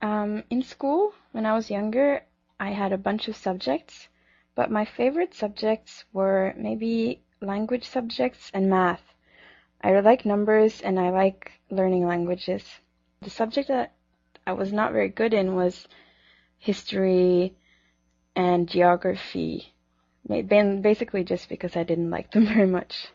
In school, when I was younger, I had a bunch of subjects, but my favorite subjects were maybe language subjects and math. I really like numbers and I like learning languages. The subject that I was not very good in was history and geography, basically just because I didn't like them very much.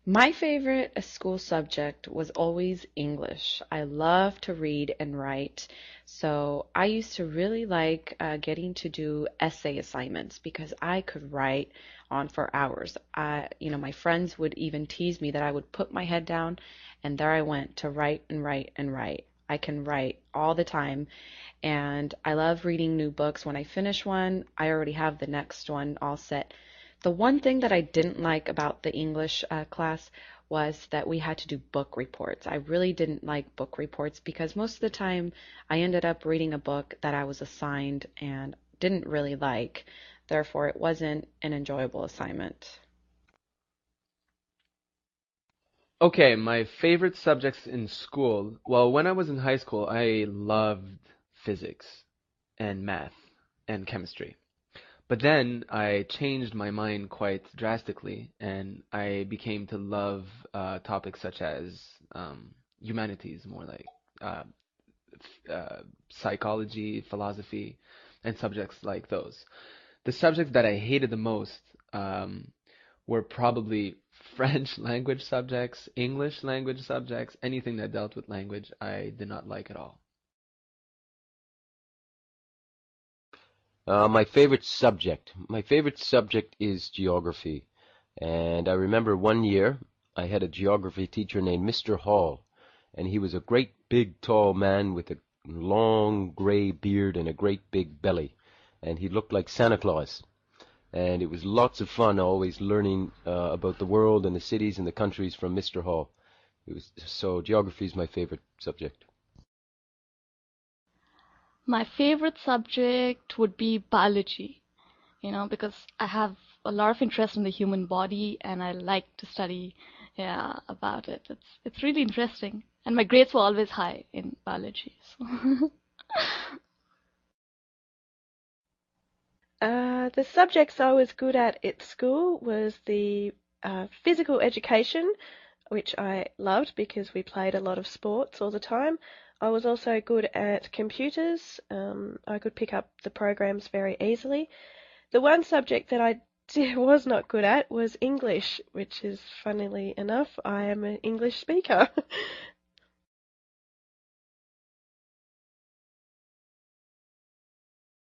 My favorite school subject was always English. I love to read and write, so I used to really like getting to do essay assignments because I could write on for hours. My friends would even tease me that I would put my head down and there I went to write and write and write. I can write all the time, and I love reading new books. When I finish one, I already have the next one all set. The one thing that I didn't like about the English class was that we had to do book reports. I really didn't like book reports because most of the time I ended up reading a book that I was assigned and didn't really like. Therefore, it wasn't an enjoyable assignment. Okay, my favorite subjects in school. Well, when I was in high school, I loved physics and math and chemistry. But then I changed my mind quite drastically, and I became to love topics such as humanities, more like uh, psychology, philosophy, and subjects like those. The subjects that I hated the most um, were probably French language subjects, English language subjects, anything that dealt with language, I did not like at all. My favorite subject is geography. And I remember one year I had a geography teacher named Mr. Hall, and he was a great big tall man with a long gray beard and a great big belly, and he looked like Santa Claus. And it was lots of fun always learning about the world and the cities and the countries from Mr. Hall. It was so geography is my favorite subject. My favorite subject would be biology, because I have a lot of interest in the human body and I like to study, yeah, about it. It's really interesting. And my grades were always high in biology. So. The subjects I was good at school was the physical education, which I loved because we played a lot of sports all the time. I was also good at computers. I could pick up the programs very easily. The one subject that I was not good at was English, which is funnily enough, I am an English speaker.